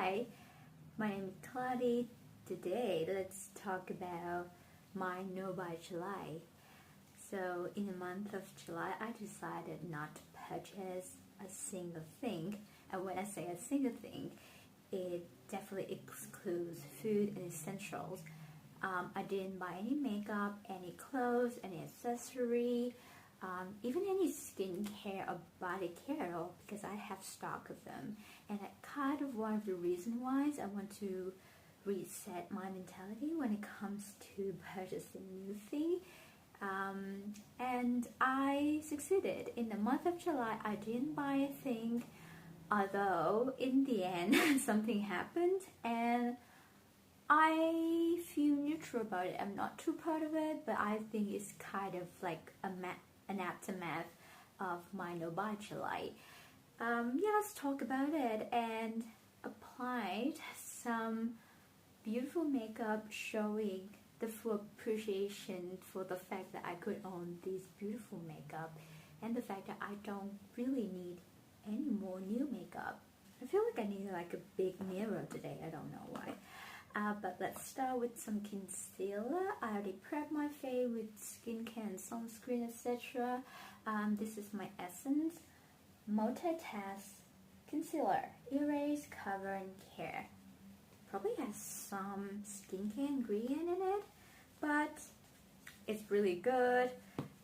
Hi, my name is Claudia. Today, let's talk about my No by July. So, in the month of July, I decided not to purchase a single thing. And when I say a single thing, it definitely excludes food and essentials. I didn't buy any makeup, any clothes, any accessory, even any skincare or body care because I have stock of them. And that kind of one of the reasons why I want to reset my mentality when it comes to purchasing new thing. And I succeeded. In the month of July, I didn't buy a thing, although in the end something happened and I feel neutral about it. I'm not too proud of it, but I think it's kind of like an aftermath of my No by July. Let's talk about it. And applied some beautiful makeup showing the full appreciation for the fact that I could own this beautiful makeup and the fact that I don't really need any more new makeup. I feel like I need like a big mirror today. I don't know why. But let's start with some concealer. I already prepped my face with skincare and sunscreen, etc. This is my Essence Multitask Concealer. Erase, cover, and care. Probably has some skincare ingredient in it, but it's really good.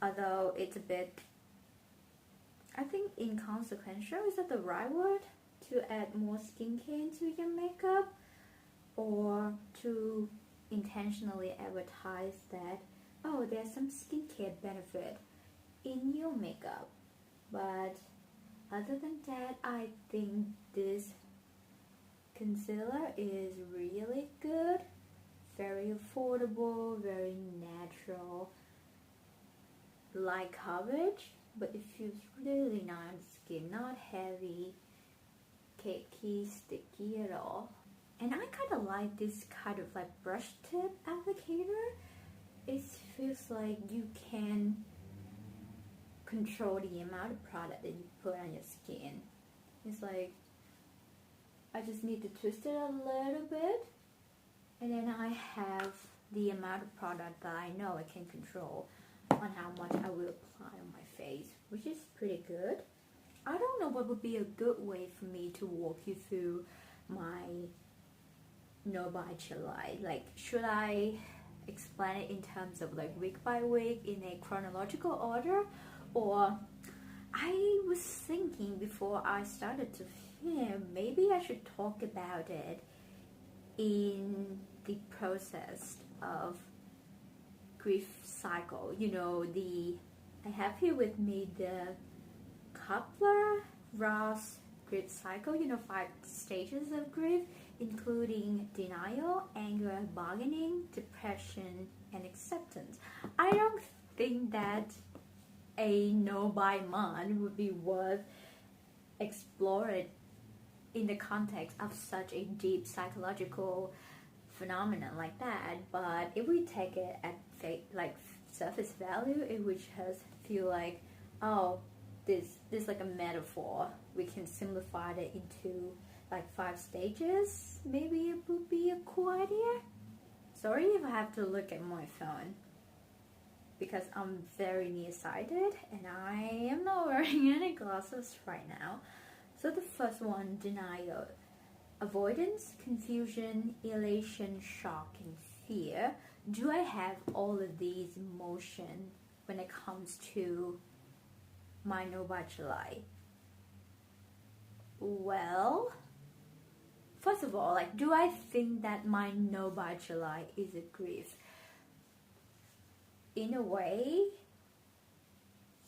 Although it's a bit, I think, inconsequential. Is that the right word? To add more skincare into your makeup, or to intentionally advertise that, oh, there's some skincare benefit in your makeup. But other than that, I think this concealer is really good, very affordable, very natural, light coverage, but it feels really nice on the skin, not heavy, cakey, sticky at all. And I kind of like this kind of like brush tip applicator. It feels like you can control the amount of product that you put on your skin. It's like I just need to twist it a little bit, and then I have the amount of product that I know I can control on how much I will apply on my face, which is pretty good. I don't know what would be a good way for me to walk you through my No by July. Like, should I explain it in terms of like week by week in a chronological order, or I was thinking before I started to film, maybe I should talk about it in the process of grief cycle. You know, I have here with me the Kubler-Ross grief cycle, 5 stages of grief, including denial, anger, bargaining, depression, and acceptance. I don't think that a No by month would be worth exploring in the context of such a deep psychological phenomenon like that. But if we take it at surface value, it would just feel like, oh, this like a metaphor. We can simplify it into like 5 stages. Maybe it would be a cool idea. Sorry if I have to look at my phone because I'm very nearsighted and I am not wearing any glasses right now. So the first one, denial. Avoidance, confusion, elation, shock, and fear. Do I have all of these emotions when it comes to my No by July? Well, first of all, like, do I think that my No by July is a grief? In a way,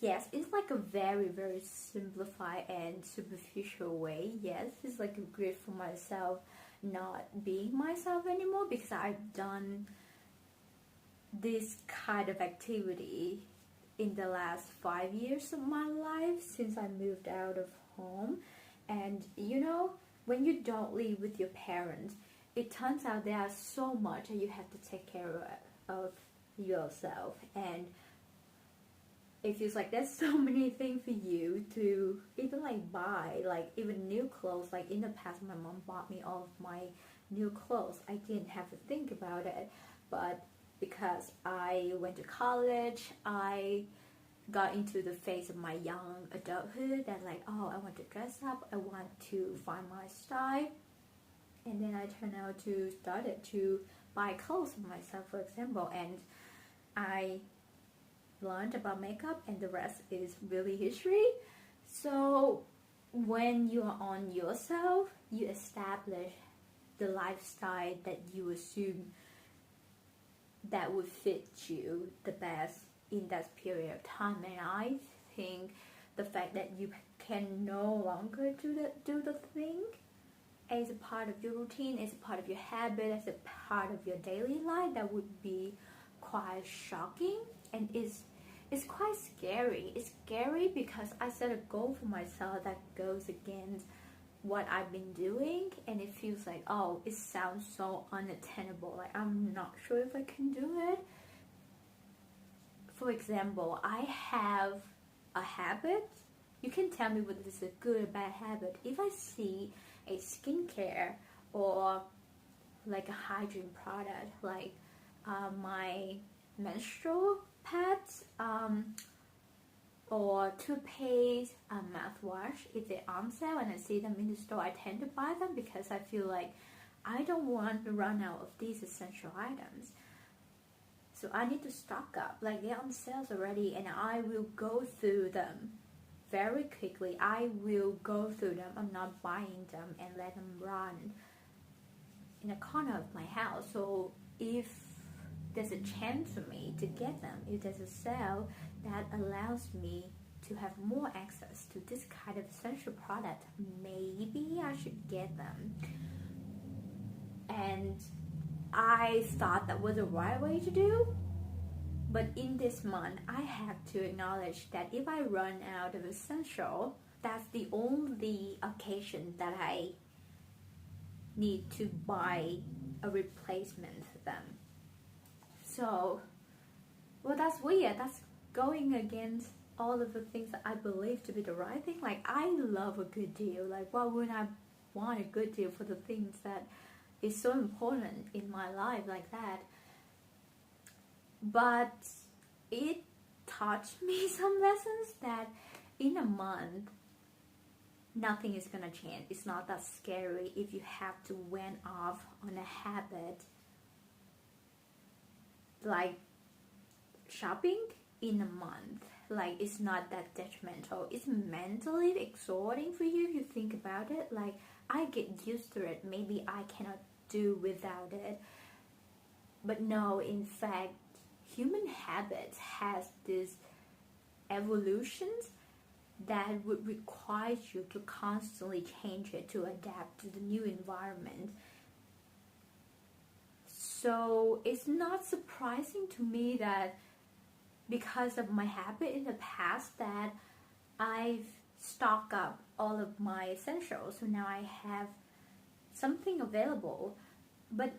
yes. It's like a very, very simplified and superficial way. Yes, it's like a grief for myself not being myself anymore, because I've done this kind of activity in the last 5 years of my life since I moved out of home. And when you don't live with your parents, it turns out there's so much that you have to take care of yourself. And it feels like there's so many things for you to even like buy, like even new clothes. Like in the past, my mom bought me all of my new clothes. I didn't have to think about it, but because I went to college, I got into the phase of my young adulthood that like, oh, I want to dress up, I want to find my style, and then I turned out to started to buy clothes for myself, for example, and I learned about makeup, and the rest is really history. So when you are on yourself, you establish the lifestyle that you assume that would fit you the best in that period of time. And I think the fact that you can no longer do the thing as a part of your routine, as a part of your habit, as a part of your daily life, that would be quite shocking, and it's quite scary. It's scary because I set a goal for myself that goes against what I've been doing, and it feels like, oh, it sounds so unattainable. Like I'm not sure if I can do it. For example, I have a habit. You can tell me whether this is a good or bad habit. If I see a skincare or like a hygiene product, like my menstrual pads, or toothpaste, mouthwash, if they're on sale and I see them in the store, I tend to buy them because I feel like I don't want to run out of these essential items. So I need to stock up. Like they're on sales already, and I will go through them very quickly. I will go through them. I'm not buying them and let them run in a corner of my house. So if there's a chance for me to get them, if there's a sale that allows me to have more access to this kind of essential product, maybe I should get them. And I thought that was the right way to do, but in this month I have to acknowledge that if I run out of essential, that's the only occasion that I need to buy a replacement for them. So, well, that's weird. That's going against all of the things that I believe to be the right thing. Like, I love a good deal. Like, why wouldn't I want a good deal for the things that is so important in my life like that? But it taught me some lessons that in a month, nothing is gonna change. It's not that scary if you have to went off on a habit like shopping in a month. Like, it's not that detrimental. It's mentally exhausting for you if you think about it. Like, I get used to it. Maybe I cannot do without it. But no, in fact, human habits has this evolutions that would require you to constantly change it to adapt to the new environment. So it's not surprising to me that because of my habit in the past that I've stocked up all of my essentials. So now I have something available. But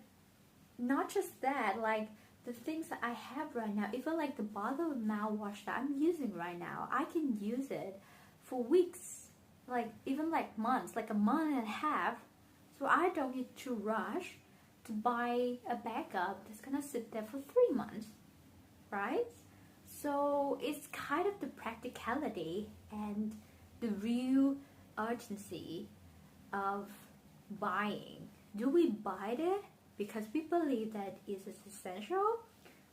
not just that, like the things that I have right now, even like the bottle of mouthwash that I'm using right now, I can use it for weeks, like even like months, like a month and a half. So I don't need to rush to buy a backup that's gonna sit there for 3 months, right? So it's kind of the practicality and the real urgency of buying. Do we buy it because we believe that it's essential,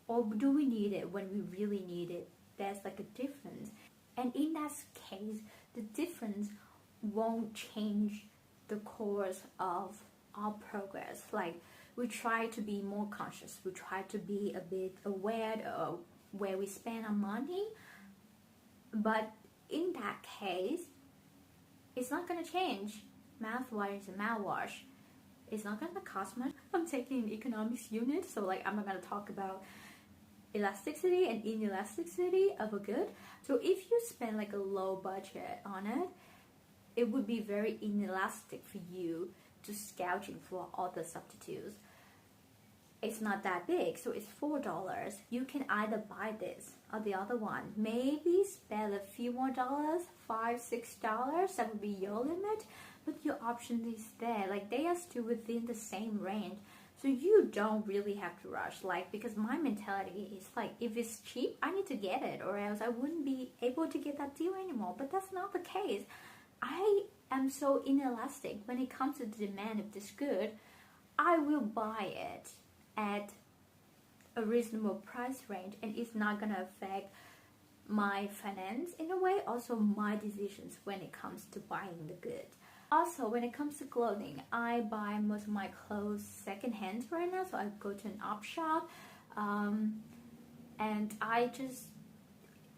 or do we need it when we really need it? There's like a difference. And in that case, the difference won't change the course of our progress. Like, we try to be more conscious. We try to be a bit aware of where we spend our money. But in that case, it's not going to change. Mouthwash is a mouthwash. It's not going to cost much. I'm taking an economics unit, so like I'm not going to talk about elasticity and inelasticity of a good. So if you spend like a low budget on it, it would be very inelastic for you to scouting for other substitutes. it's not that big, so it's $4. You can either buy this or the other one. Maybe spend a few more dollars, $5-6. That would be your limit, but your option is there. Like, they are still within the same range, so you don't really have to rush. Like, because my mentality is like, if it's cheap, I need to get it, or else I wouldn't be able to get that deal anymore. But that's not the case. I am so inelastic when it comes to the demand of this good. I will buy it at a reasonable price range, and it's not gonna affect my finance in a way, also my decisions when it comes to buying the goods. Also, when it comes to clothing, I buy most of my clothes secondhand right now, so I go to an op shop, and I just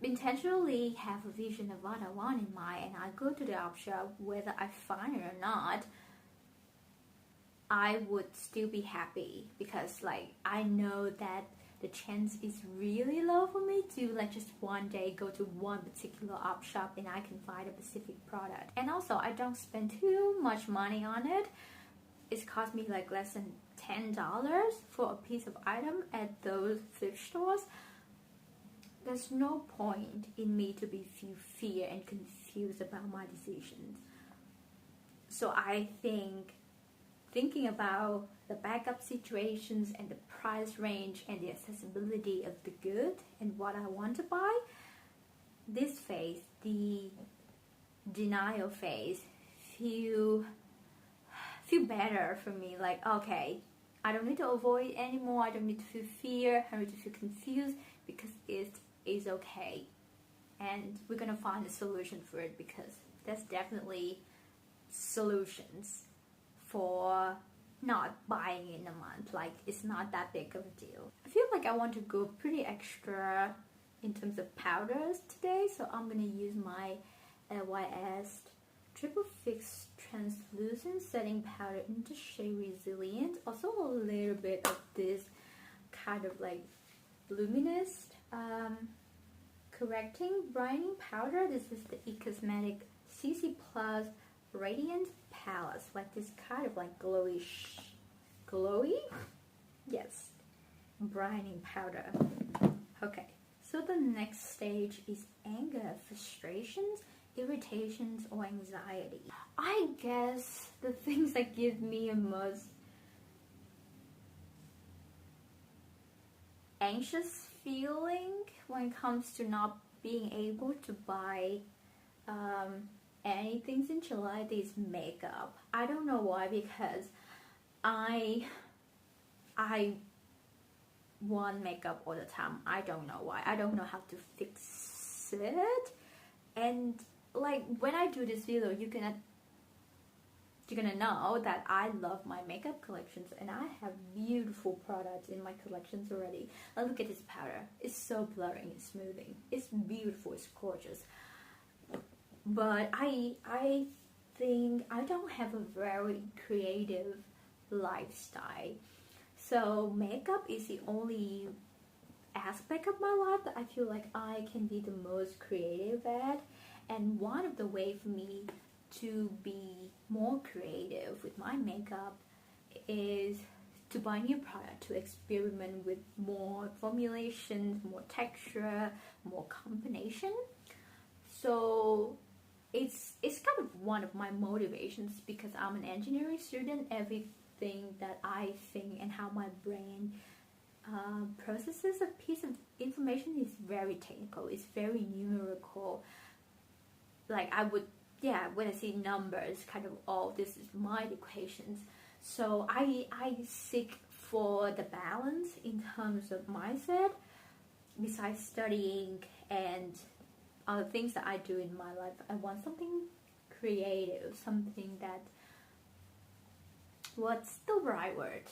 intentionally have a vision of what I want in mind, and I go to the op shop. Whether I find it or not, I would still be happy, because like, I know that the chance is really low for me to like just one day go to one particular op shop and I can find a specific product. And also, I don't spend too much money on it. It's cost me like less than $10 for a piece of item at those thrift stores. There's no point in me to be fear and confused about my decisions. So I think thinking about the backup situations and the price range and the accessibility of the good and what I want to buy, this phase, the denial phase, feel better for me. Like, okay, I don't need to avoid anymore. I don't need to feel fear. I don't need to feel confused, because it is okay, and we're gonna find a solution for it, because there's definitely solutions for not buying in a month. Like, it's not that big of a deal. I feel like I want to go pretty extra in terms of powders today, so I'm gonna use my LYS Triple Fix Translucent Setting Powder in the shade Resilient. Also a little bit of this kind of like luminous correcting brightening powder. This is the eCosmetic CC Plus Radiant Palace, like this kind of like glowy, yes, brightening powder. Okay, so the next stage is anger, frustrations, irritations, or anxiety. I guess the things that give me a most anxious feeling when it comes to not being able to buy anything in July is makeup. I don't know why, because I want makeup all the time. I don't know why. I don't know how to fix it. And like, when I do this video, you're gonna know that I love my makeup collections, and I have beautiful products in my collections already. Now look at this powder. It's so blurring and smoothing. It's beautiful. It's gorgeous. But I think I don't have a very creative lifestyle, so makeup is the only aspect of my life that I feel like I can be the most creative at. And one of the ways for me to be more creative with my makeup is to buy new product, to experiment with more formulations, more texture, more combination. So it's kind of one of my motivations, because I'm an engineering student. Everything that I think and how my brain processes a piece of information is very technical. It's very numerical. Like, I would, yeah, when I see numbers, kind of, oh, this is my equations. So I seek for the balance in terms of mindset. Besides studying and other things that I do in my life, I want something creative, something that, what's the right word?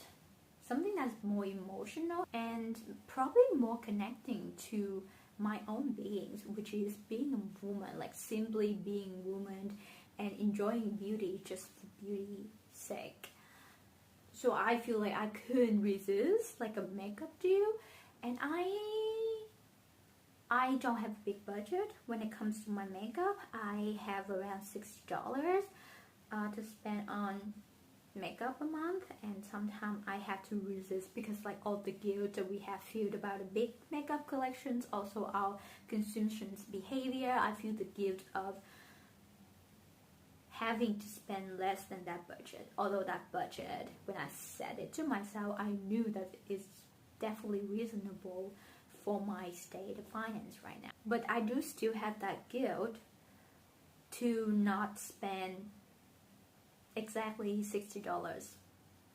Something that's more emotional and probably more connecting to my own beings, which is being a woman, like simply being a woman and enjoying beauty just for beauty's sake. So I feel like I couldn't resist like a makeup deal, and I don't have a big budget when it comes to my makeup. I have around $60 to spend on makeup a month, and sometimes I have to resist because like all the guilt that we have felt about the big makeup collections, also our consumption's behavior. I feel the guilt of having to spend less than that budget, although that budget, when I said it to myself, I knew that it's definitely reasonable for my state of finance right now. But I do still have that guilt to not spend exactly $60.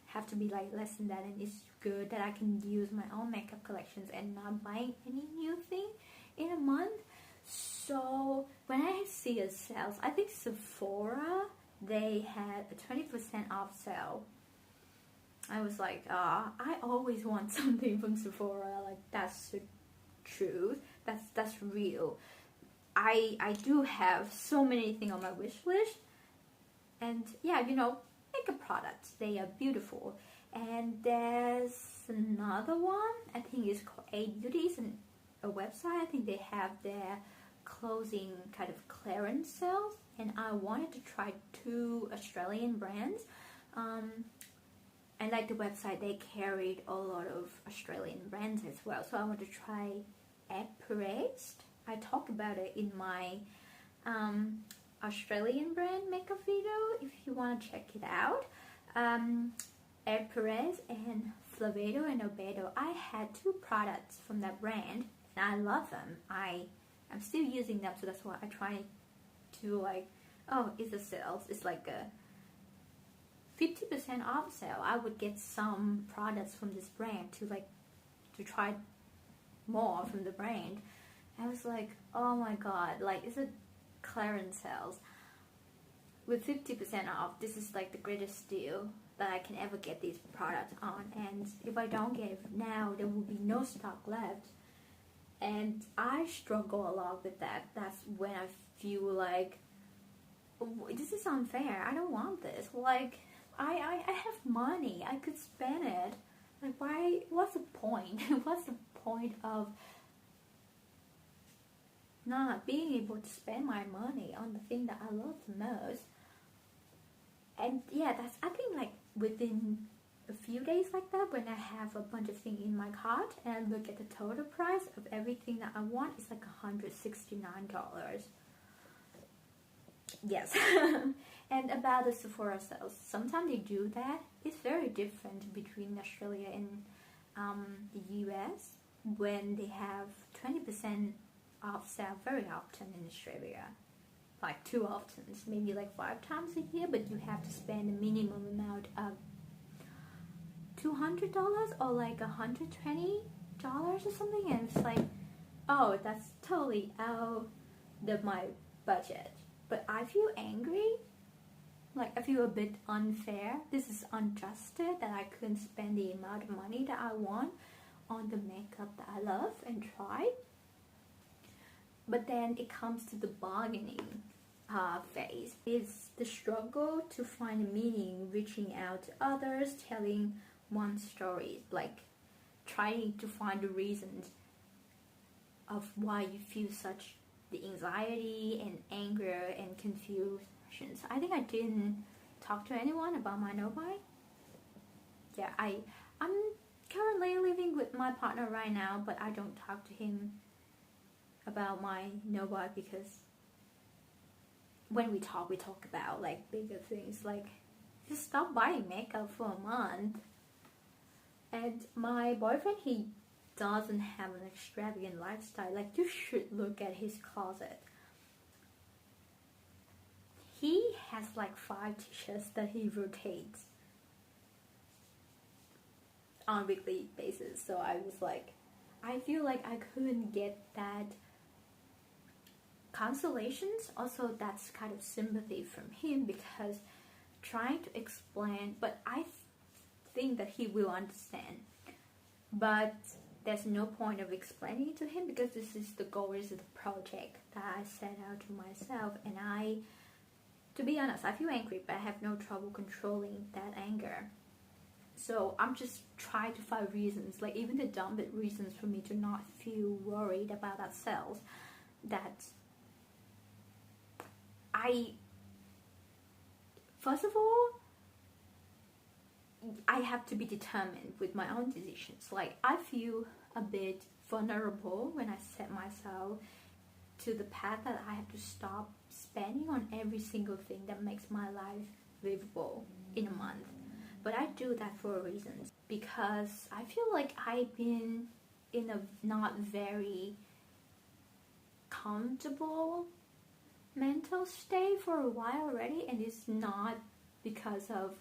Have to be like less than that, and it's good that I can use my own makeup collections and not buying any new thing in a month. So when I see a sales, I think Sephora, they had a 20% off sale. I was like, I always want something from Sephora. Like, that's the truth. That's real. I do have so many things on my wish list, and yeah, you know, makeup products, they are beautiful. And there's another one, I think it's called A Beauty. It's a website. I think they have their closing kind of clearance sales, and I wanted to try 2 Australian brands. And like the website, they carried a lot of Australian brands as well, so I want to try Perez. I talk about it in my Australian brand makeup video if you want to check it out. Perez and Flavedo and Obedo. I had 2 products from that brand and I love them. I'm still using them, so that's why I try to like, oh, it's a sales. It's like a 50% off sale. I would get some products from this brand to try more from the brand. I was like, oh my god, like, it's a clearance sales with 50% off. This is like the greatest deal that I can ever get these products on, and if I don't get it now, there will be no stock left. And I struggle a lot with that. That's when I feel like, this is unfair. I don't want this. Like, I have money. I could spend it. Like, why? What's the point? What's the point of not being able to spend my money on the thing that I love the most? And yeah, that's, I think, like, within a few days like that, when I have a bunch of things in my cart and I look at the total price of everything that I want, it's like $169. Yes. And about the Sephora sales, sometimes they do that. It's very different between Australia and the US, when they have 20% off sale very often in Australia. Like, too often, maybe like 5 times a year, but you have to spend a minimum amount of $200 or like $120 or something, and it's like, oh, that's totally out of my budget. But I feel angry, like I feel a bit unfair. This is unjust that I couldn't spend the amount of money that I want on the makeup that I love and try. But then it comes to the bargaining phase. It's the struggle to find meaning, reaching out to others, telling one story, like trying to find the reasons of why you feel such the anxiety and anger and confusions. I think I didn't talk to anyone about my no-buy. Yeah, I'm currently living with my partner right now, but I don't talk to him about my no-buy, because when we talk about like bigger things, like just stop buying makeup for a month. And my boyfriend, he doesn't have an extravagant lifestyle. Like, you should look at his closet. He has like 5 t-shirts that he rotates on a weekly basis. So I was like, I feel like I couldn't get that consolations. Also, that's kind of sympathy from him, because trying to explain, but I think that he will understand, but there's no point of explaining it to him, because this is the goal, is the project that I set out to myself. And to be honest, I feel angry, but I have no trouble controlling that anger. So I'm just trying to find reasons, like even the dumb reasons for me to not feel worried about that sales. That first of all, I have to be determined with my own decisions. Like, I feel a bit vulnerable when I set myself to the path that I have to stop spending on every single thing that makes my life livable in a month. But I do that for a reason, because I feel like I've been in a not very comfortable mental state for a while already, and it's not because of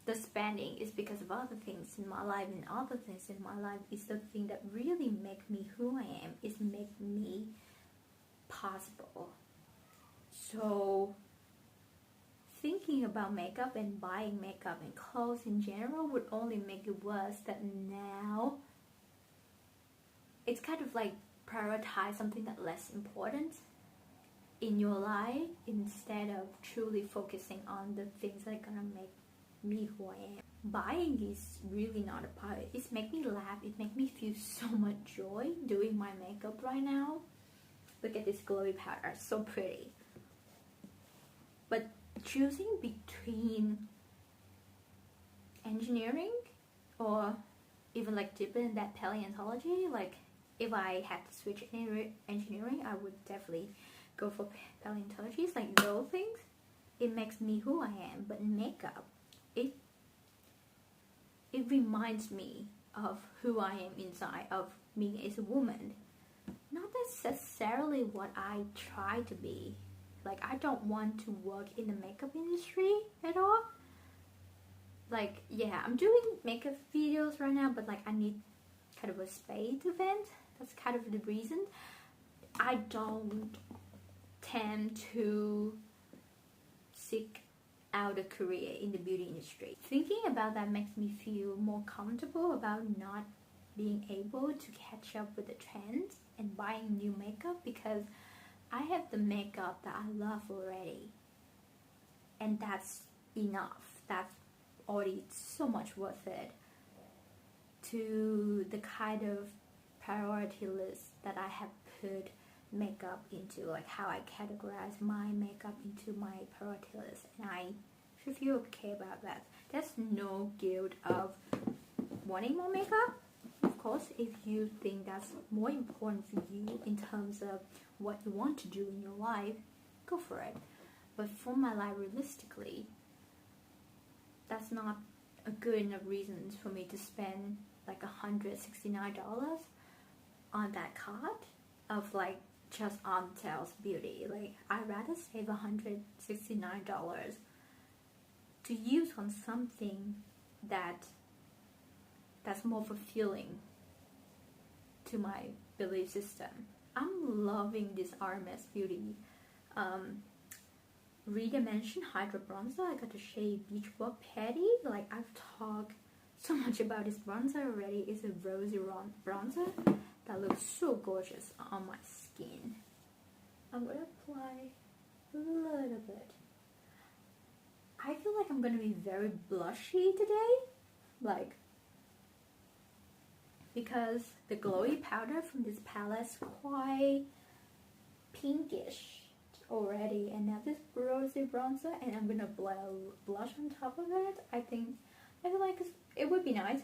the spending, it's because of other things in my life, and other things in my life is the thing that really make me who I am, is make me possible. So thinking about makeup and buying makeup and clothes in general would only make it worse, that now it's kind of like prioritize something that's less important in your life instead of truly focusing on the things that are gonna make me who I am. Buying is really not a part. It's make me laugh. It make me feel so much joy doing my makeup right now. Look at this glowy powder, so pretty. But choosing between engineering or even like deeper in that paleontology, like if I had to switch engineering, I would definitely go for paleontology. It's like those things, it makes me who I am. But makeup, it reminds me of who I am inside, of me as a woman. Not necessarily what I try to be. Like, I don't want to work in the makeup industry at all. Like, yeah, I'm doing makeup videos right now, but like I need kind of a space to vent. That's kind of the reason. I don't tend to seek out a career in the beauty industry. Thinking about that makes me feel more comfortable about not being able to catch up with the trends and buying new makeup, because I have the makeup that I love already, and that's enough. That's already so much worth it to the kind of priority list that I have put makeup into, like how I categorize my makeup into my priority list, and I should feel okay about that. There's no guilt of wanting more makeup. Of course, if you think that's more important for you in terms of what you want to do in your life, go for it. But for my life, realistically, that's not a good enough reason for me to spend like $169 on that card of like just on Tails Beauty. Like, I'd rather save $169 to use on something that's more fulfilling to my belief system. I'm loving this RMS Beauty Redimension Hydra Bronzer. I got the shade Beach Ball Patty. Like, I've talked so much about this bronzer already. It's a rosy bronzer that looks so gorgeous on my skin. I'm gonna apply a little bit. I feel like I'm gonna be very blushy today, like, because the glowy powder from this palette is quite pinkish already, and now this rosy bronzer, and I'm gonna apply a blush on top of it. I feel like it would be nice.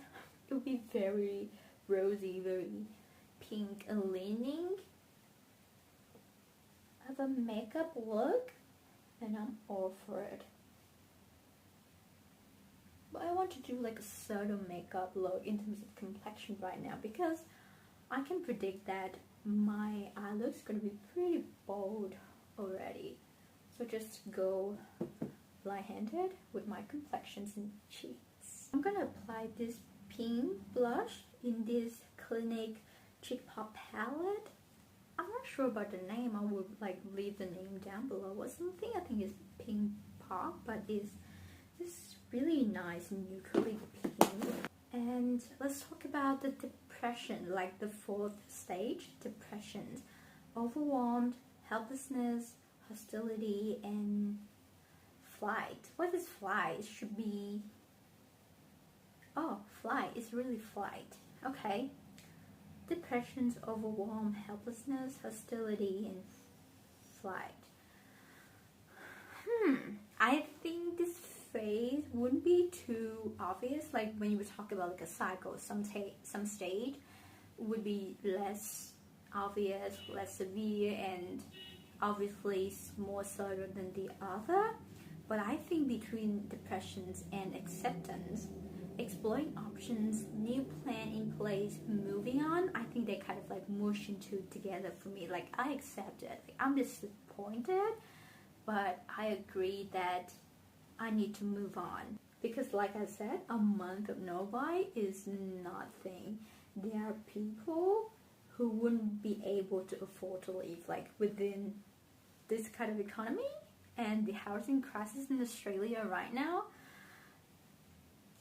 It would be very rosy, very pink and leaning of a makeup look, and I'm all for it. But I want to do like a subtle makeup look in terms of complexion right now, because I can predict that my eye look's gonna be pretty bold already. So just go blind-handed with my complexions and cheeks. I'm gonna apply this pink blush in this Clinique Cheek Pop palette. I'm not sure about the name. I would like leave the name down below or something. I think it's Pink Pop, but it's this really nice neutrally pink. And let's talk about the depression, like the fourth stage, depression. Overwhelmed, helplessness, hostility, and flight. What is flight? It should be... oh, flight. It's really flight. Okay. Depressions, overwhelm, helplessness, hostility, and flight. I think this phase wouldn't be too obvious. Like when you were talking about like a cycle, some stage would be less obvious, less severe, and obviously more subtle than the other. But I think between depressions and acceptance, exploring options, new plan in place, moving on, I think they kind of like mush into together for me. Like I accept it. Like, I'm disappointed, but I agree that I need to move on. Because like I said, a month of no buy is nothing. There are people who wouldn't be able to afford to live like within this kind of economy and the housing crisis in Australia right now.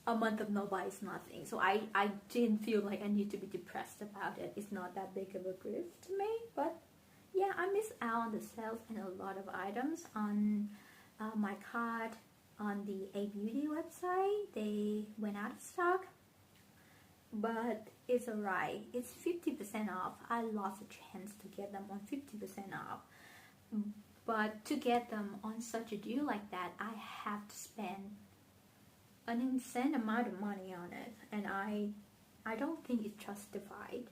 A month of no buy is nothing. So I didn't feel like I need to be depressed about it. It's not that big of a grief to me. But yeah, I missed out on the sales and a lot of items on my cart on the A Beauty website. They went out of stock. But it's alright. It's 50% off. I lost a chance to get them on 50% off. But to get them on such a deal like that, I have to spend an insane amount of money on it, and I don't think it's justified.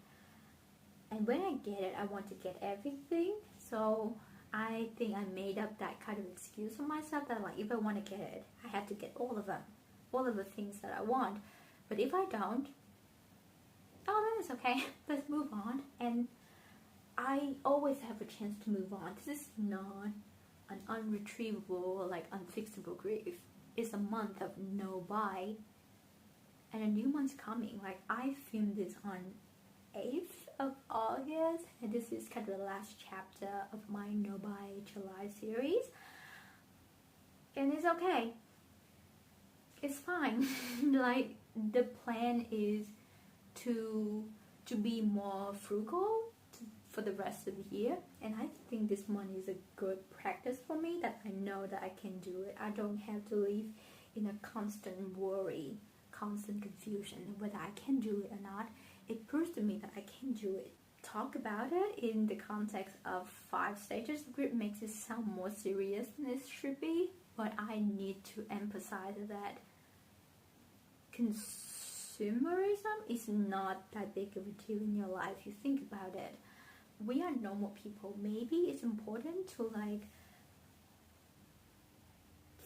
And when I get it, I want to get everything. So I think I made up that kind of excuse for myself that like if I want to get it, I have to get all of them, all of the things that I want. But if I don't, oh, then it's okay. Let's move on. And I always have a chance to move on. This is not an unretrievable, like unfixable grief. It's a month of no buy, and a new month's coming. Like I filmed this on 8th of August, and this is kind of the last chapter of my no buy July series. And it's okay. It's fine. Like the plan is to be more frugal for the rest of the year, and I think this month is a good practice for me, that I know that I can do it. I don't have to live in a constant worry, constant confusion whether I can do it or not. It proves to me that I can do it. Talk about it in the context of 5 stages of grief makes it sound more serious than it should be, but I need to emphasize that consumerism is not that big of a deal in your life. You think about it. We are normal people. Maybe it's important to like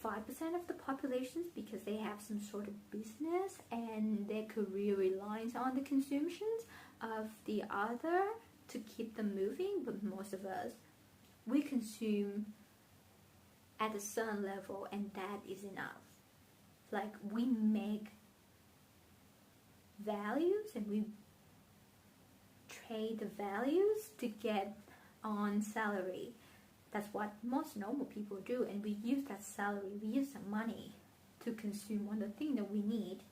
5% of the population because they have some sort of business and their career relies on the consumptions of the other to keep them moving. But most of us, we consume at a certain level and that is enough. Like we make values and we trade the values to get on salary. That's what most normal people do, and we use that salary, we use the money to consume on the thing that we need.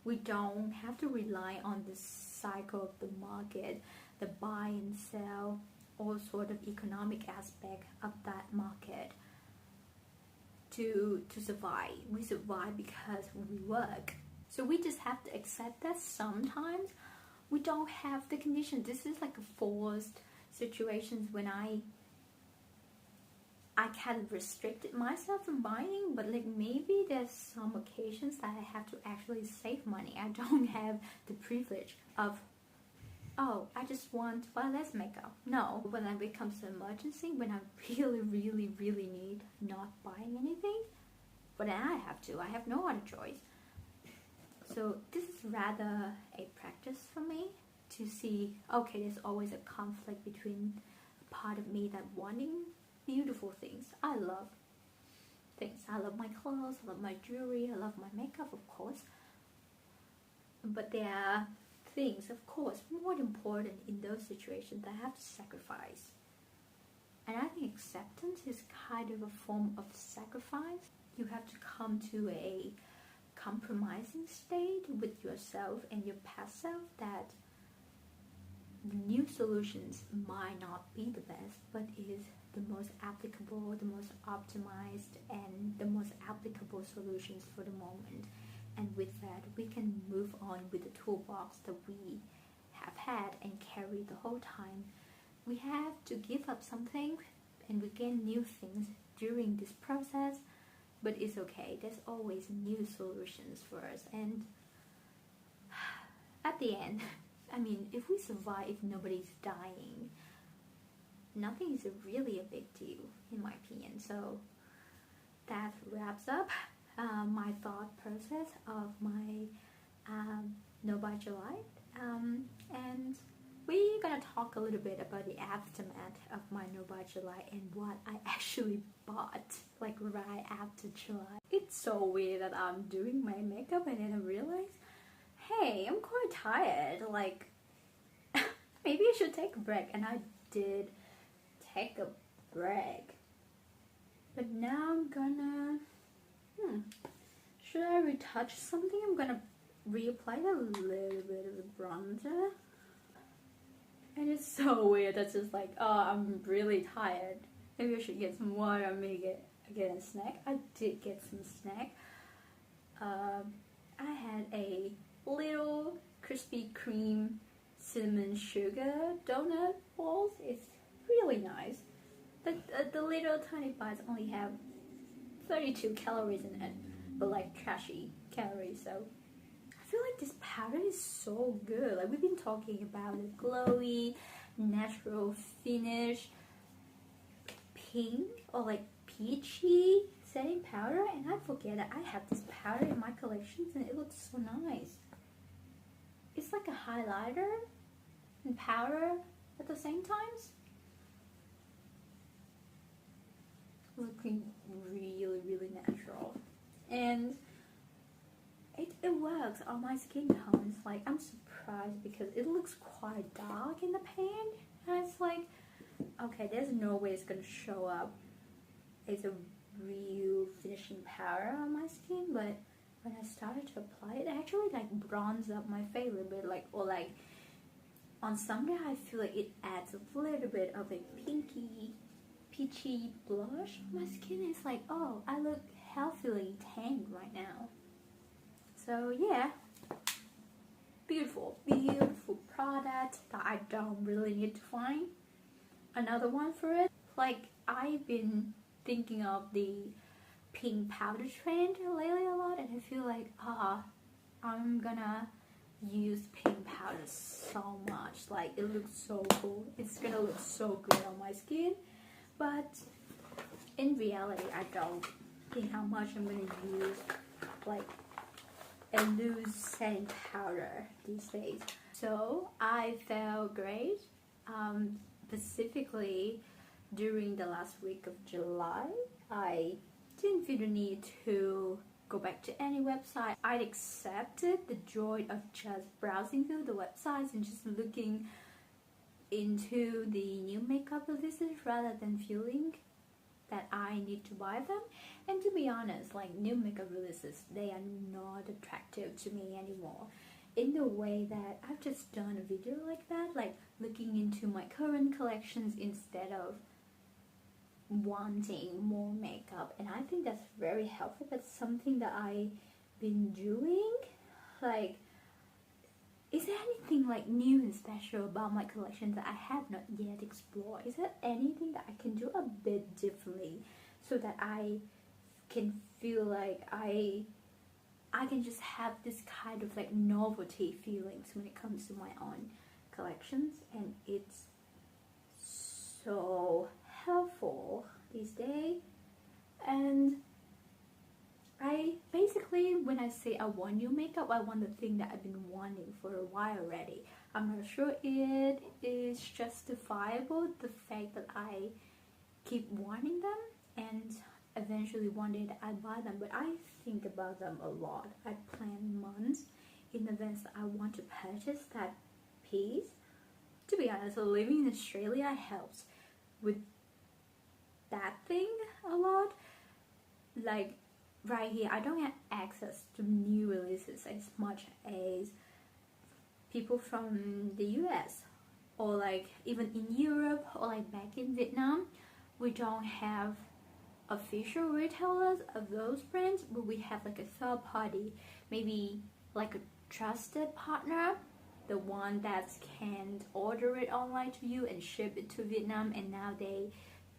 We don't have to rely on the cycle of the market, the buy and sell, all sort of economic aspect of that market to survive. We survive because we work. So we just have to accept that sometimes we don't have the condition. This is like a forced situations when I kind of restricted myself from buying, but like maybe there's some occasions that I have to actually save money. I don't have the privilege of, oh, I just want to buy less makeup. No, when it becomes an emergency, when I really need not buying anything, but then I have no other choice. So this is rather a practice for me to see, okay, there's always a conflict between a part of me that wanting beautiful things. I love things. I love my clothes, I love my jewelry, I love my makeup, of course. But there are things, of course, more important in those situations that I have to sacrifice. And I think acceptance is kind of a form of sacrifice. You have to come to a compromising state with yourself and your past self that the new solutions might not be the best, but is the most applicable, the most optimized, and the most applicable solutions for the moment. And with that, we can move on with the toolbox that we have had and carry the whole time. We have to give up something and we gain new things during this process. but it's okay. There's always new solutions for us, and at the end, I mean, if we survive, if nobody's dying, nothing is really a big deal, in my opinion. So that wraps up my thought process of my No by July, and we're gonna talk a little bit about the aftermath of my No by July and what I actually bought like right after July. It's so weird that I'm doing my makeup and then I realize, hey, I'm quite tired, like maybe I should take a break, and I did take a break. But now I'm gonna, should I retouch something? I'm gonna reapply a little bit of the bronzer. And it's so weird, that's just like, oh, I'm really tired. Maybe I should get some water and maybe get a snack. I did get some snack. I had a little Krispy Kreme cinnamon sugar donut balls. It's really nice. But the little tiny bites only have 32 calories in it, but like trashy calories. So I feel like this powder is so good. Like we've been talking about the glowy, natural finish, pink or like peachy setting powder, and I forget that I have this powder in my collections and it looks so nice. It's like a highlighter and powder at the same time. Looking really, really natural, and it works on my skin tones. Like I'm surprised because it looks quite dark in the pan, and it's like, okay, there's no way it's gonna show up as a real finishing powder on my skin. But when I started to apply it, actually like bronze up my face a little bit, like, or like on some day I feel like it adds a little bit of a pinky peachy blush on my skin. It's like, oh, I look healthily tanned right now. So yeah, beautiful product that I don't really need to find another one for it. Like I've been thinking of the pink powder trend lately a lot, and I feel like I'm gonna use pink powder so much. Like it looks so cool. It's gonna look so good on my skin. But in reality, I don't think how much I'm going to use like a loose setting powder these days. So I felt great, specifically during the last week of July. I didn't feel the need to go back to any website. I accepted the joy of just browsing through the websites and just looking into the new makeup releases rather than feeling that I need to buy them. And to be honest, like new makeup releases, they are not attractive to me anymore, in the way that I've just done a video like that, like looking into my current collections instead of wanting more makeup. And I think that's very helpful. That's something that I've been doing. Like, is there anything like new and special about my collection that I have not yet explored? Is there anything that I can do a bit differently so that I can feel like I can just have this kind of like novelty feelings when it comes to my own collections? And it's so helpful these days. And I basically, when I say I want new makeup, I want the thing that I've been wanting for a while already. I'm not sure it is justifiable, the fact that I keep wanting them, and eventually one day that I buy them. But I think about them a lot. I plan months in advance that I want to purchase that piece. To be honest, living in Australia helps with that thing a lot. Like right here, I don't have access to new releases as much as people from the US, or like even in Europe, or like back in Vietnam. We don't have official retailers of those brands, but we have like a third party, maybe like a trusted partner, the one that can order it online to you and ship it to Vietnam, and now they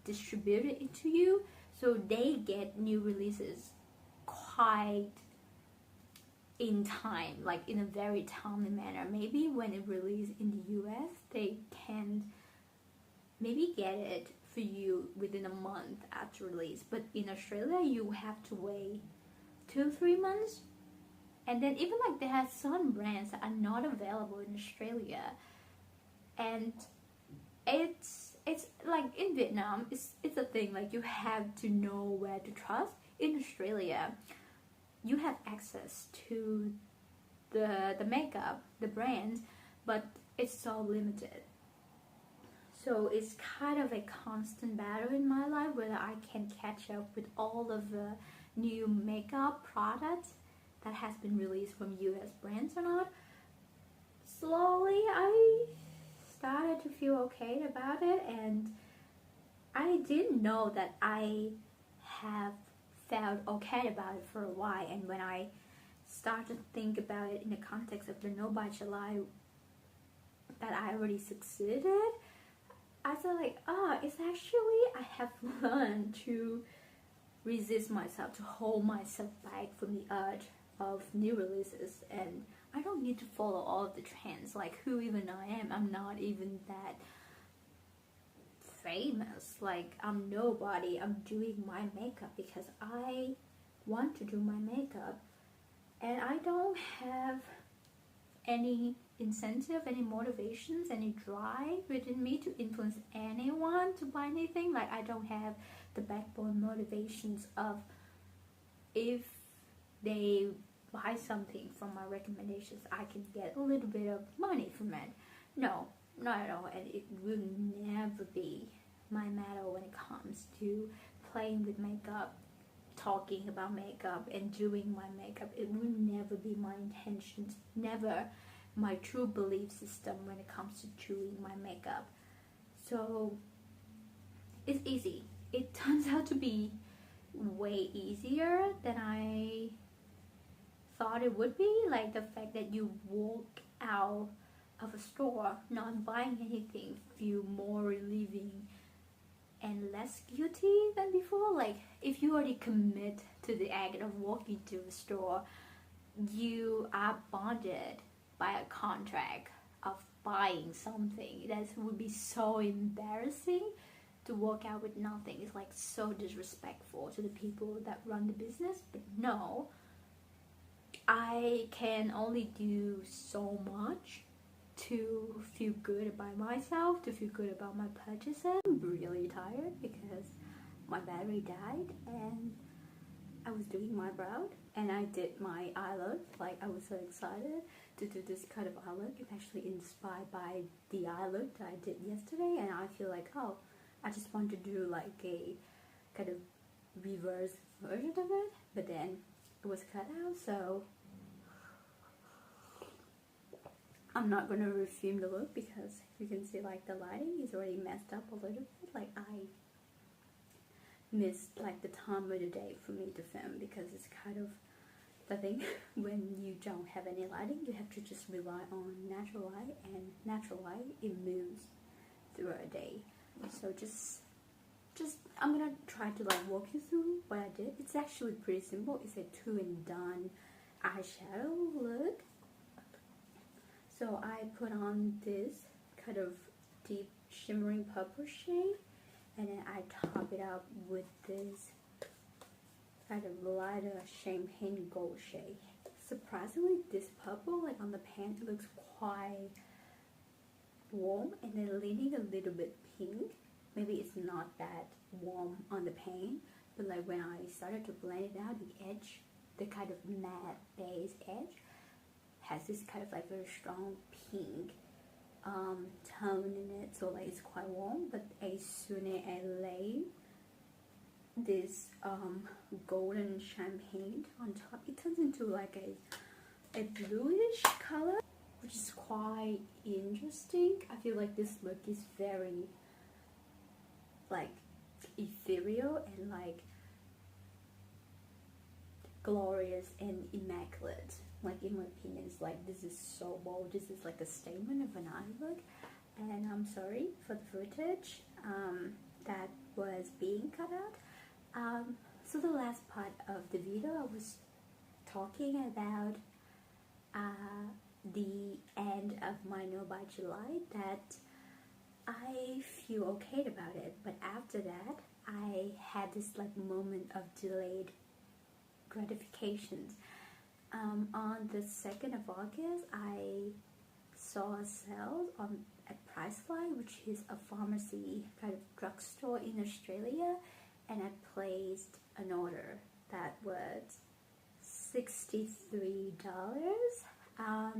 distribute it to you, so they get new releases tight in time, like in a very timely manner. Maybe when it released in the US, they can maybe get it for you within a month after release, but in Australia you have to wait 2-3 months. And then even like they have some brands that are not available in Australia, and it's like in Vietnam it's a thing, like you have to know where to trust. In Australia you have access to the makeup, the brands, but it's so limited. So it's kind of a constant battle in my life whether I can catch up with all of the new makeup products that has been released from US brands or not. Slowly I started to feel okay about it, and I didn't know that I have felt okay about it for a while. And when I started to think about it in the context of the No by July that I already succeeded, I felt like, it's actually, I have learned to resist myself, to hold myself back from the urge of new releases. And I don't need to follow all of the trends, like who even I am. I'm not even that famous, like I'm nobody. I'm doing my makeup because I want to do my makeup, and I don't have any incentive, any motivations, any drive within me to influence anyone to buy anything. Like I don't have the backbone motivations of if they buy something from my recommendations I can get a little bit of money from it. No, not at all. And it will never be my matter when it comes to playing with makeup, talking about makeup and doing my makeup. It will never be my intentions, never my true belief system when it comes to doing my makeup. So it's easy. It turns out to be way easier than I thought it would be. Like the fact that you walk out of a store not buying anything feel more relieving and less guilty than before. Like if you already commit to the act of walking to a store, you are bonded by a contract of buying something. That would be so embarrassing to walk out with nothing. It's like so disrespectful to the people that run the business. But no, I can only do so much to feel good about myself, to feel good about my purchases. I'm really tired because my battery died and I was doing my brow and I did my eye look. Like I was so excited to do this kind of eye look. It's actually inspired by the eye look that I did yesterday, and I feel like, oh, I just want to do like a kind of reverse version of it, but then it was cut out, so I'm not gonna refilm the look because you can see like the lighting is already messed up a little bit. Like I missed like the time of the day for me to film because it's kind of the thing when you don't have any lighting, you have to just rely on natural light, and natural light, it moves throughout a day. So just I'm gonna try to like walk you through what I did. It's actually pretty simple. It's a 2-in-1 eyeshadow look. So I put on this kind of deep shimmering purple shade, and then I top it up with this kind of lighter champagne gold shade. Surprisingly, this purple, like on the pan, it looks quite warm and then leaning a little bit pink. Maybe it's not that warm on the pan, but like when I started to blend it out, the edge, the kind of matte base edge, has this kind of like very strong pink tone in it, so like it's quite warm. But as soon as I lay this golden champagne on top, it turns into like a bluish color, which is quite interesting. I feel like this look is very like ethereal and like glorious and immaculate. Like in my opinion, it's like this is so bold. This is like a statement of an eye look, and I'm sorry for the footage that was being cut out. So the last part of the video, I was talking about the end of my No by July that I feel okay about it, but after that I had this like moment of delayed gratifications. On the 2nd of August, I saw a sale on at Priceline, which is a pharmacy kind of drugstore in Australia, and I placed an order that was $63. I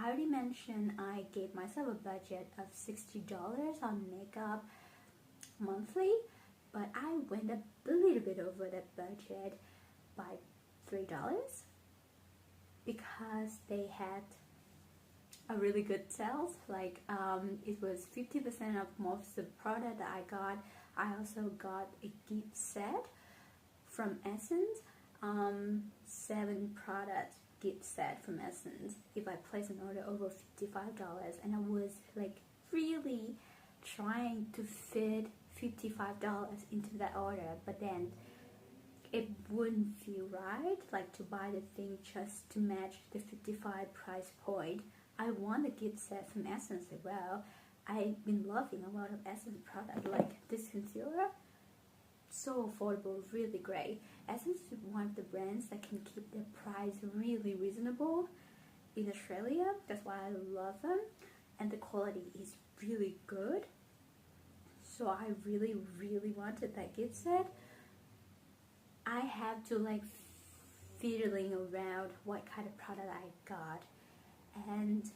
already mentioned I gave myself a budget of $60 on makeup monthly, but I went a little bit over that budget by $3 because they had a really good sales. Like it was 50% of most of the product that I got. I also got a gift set from Essence, 7 products gift set from Essence if I place an order over $55, and I was like really trying to fit $55 into that order, but then it wouldn't feel right, like to buy the thing just to match the 55 price point. I want a gift set from Essence as well. I've been loving a lot of Essence product, like this concealer, so affordable, really great. Essence is one of the brands that can keep their price really reasonable in Australia. That's why I love them, and the quality is really good. So I really wanted that gift set. I have to like fiddling around what kind of product I got, and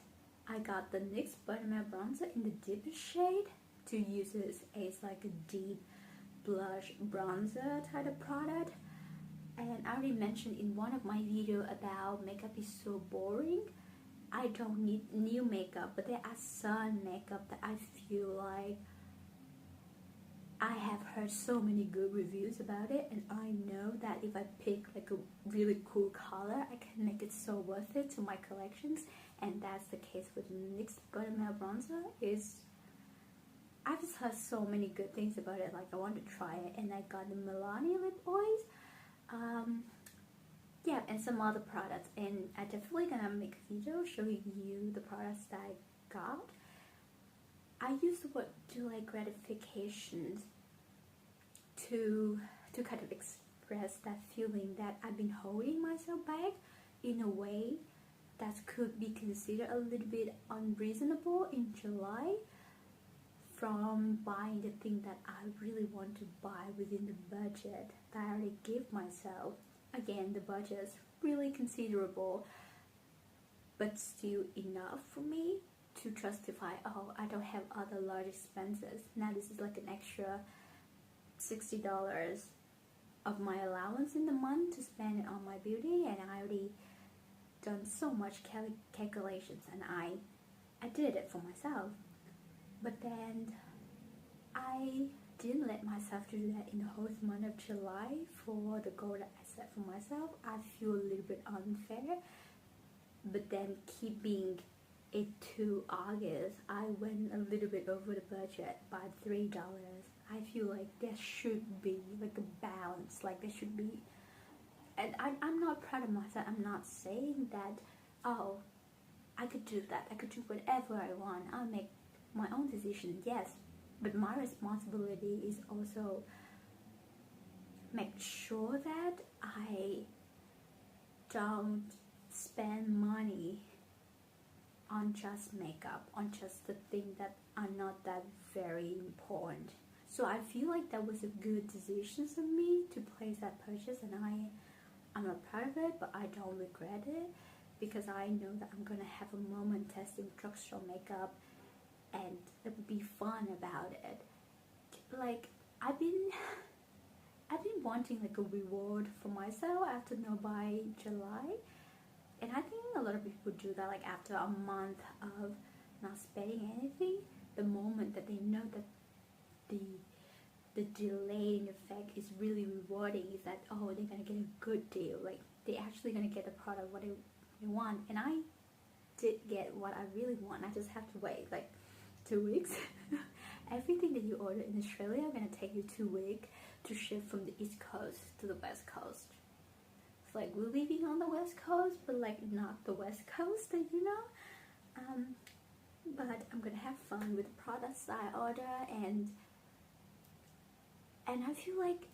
I got the NYX Buttermilk Bronzer in the deepest shade to use this as like a deep blush bronzer type of product. And I already mentioned in one of my videos about makeup is so boring. I don't need new makeup, but there are some makeup that I feel like I have heard so many good reviews about it, and I know that if I pick like a really cool color, I can make it so worth it to my collections. And that's the case with NYX Buttermilk Bronzer. I've just heard so many good things about it, like I want to try it. And I got the Milani lip oils, yeah, and some other products, and I definitely gonna make a video showing you the products that I got. I use the word delayed gratifications to kind of express that feeling that I've been holding myself back in a way that could be considered a little bit unreasonable in July from buying the thing that I really want to buy within the budget that I already gave myself. Again, the budget is really considerable, but still enough for me to justify, oh, I don't have other large expenses. Now this is like an extra $60 of my allowance in the month to spend it on my beauty, and I already done so much calculations, and I did it for myself. But then I didn't let myself do that in the whole month of July for the goal that I set for myself. I feel a little bit unfair, but then keeping it to August, I went a little bit over the budget by $3. I feel like there should be like a balance, like there should be, and I'm not proud of myself. I'm not saying that, oh, I could do that, I could do whatever I want, I'll make my own decision, yes, but my responsibility is also make sure that I don't spend money on just makeup, on just the thing that are not that very important. So I feel like that was a good decision for me to place that purchase, and I'm not proud of it, but I don't regret it, because I know that I'm gonna have a moment testing drugstore makeup, and it would be fun about it. Like I've been wanting like a reward for myself after No by July, and I think a lot of people do that, like after a month of not spending anything, the moment that they know that the delaying effect is really rewarding is that, oh, they're gonna get a good deal, like they're actually gonna get the product what they want. And I did get what I really want. I just have to wait like 2 weeks. Everything that you order in Australia are gonna take you 2 weeks to ship from the East Coast to the West Coast. It's like we're living on the West Coast, but like not the West Coast, you know. But I'm gonna have fun with the products I order, and I feel like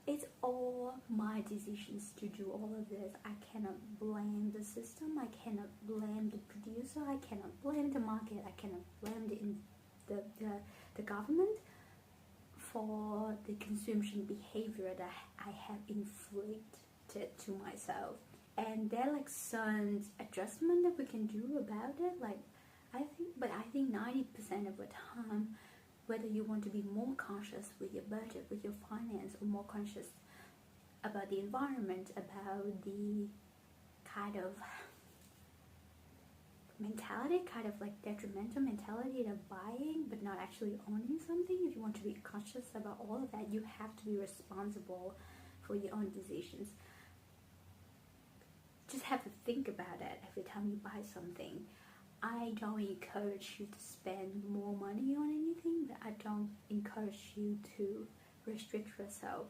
it's all my decisions to do all of this. I cannot blame the system, I cannot blame the producer, I cannot blame the market, I cannot blame the government for the consumption behavior that I have inflicted to myself. And there are like some adjustment that we can do about it, like I think 90% of the time, whether you want to be more conscious with your budget, with your finance, or more conscious about the environment, about the kind of mentality, kind of like detrimental mentality of buying but not actually owning something. If you want to be conscious about all of that, you have to be responsible for your own decisions. Just have to think about it every time you buy something. I don't encourage you to spend more money on anything, but I don't encourage you to restrict yourself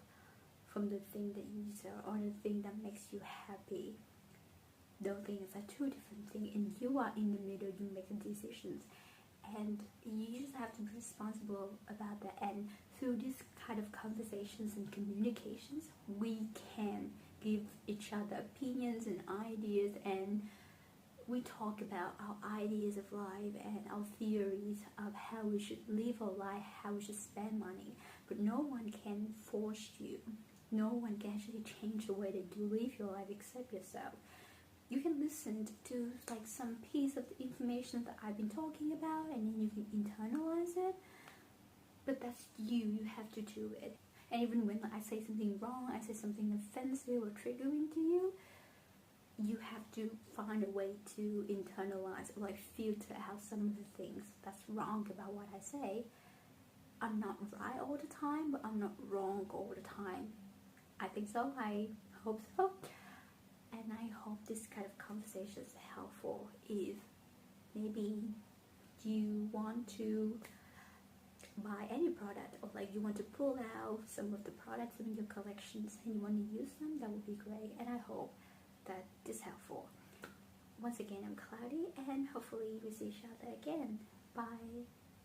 from the thing that you desire or the thing that makes you happy. Those things are two different things, and you are in the middle. You make decisions, and you just have to be responsible about that. And through this kind of conversations and communications, we can give each other opinions and ideas, and we talk about our ideas of life and our theories of how we should live our life, how we should spend money. But no one can force you. No one can actually change the way that you live your life except yourself. You can listen to like some piece of the information that I've been talking about, and then you can internalize it. But that's you. You have to do it. And even when I say something wrong, I say something offensive or triggering to you, you have to find a way to internalize or like filter out some of the things that's wrong about what I say. I'm not right all the time, but I'm not wrong all the time. I think so. I hope so. And I hope this kind of conversation is helpful if maybe you want to buy any product, or like you want to pull out some of the products in your collections and you want to use them. That would be great, and I hope that this is helpful. Once again, I'm Cloudy, and hopefully we see each other again. Bye.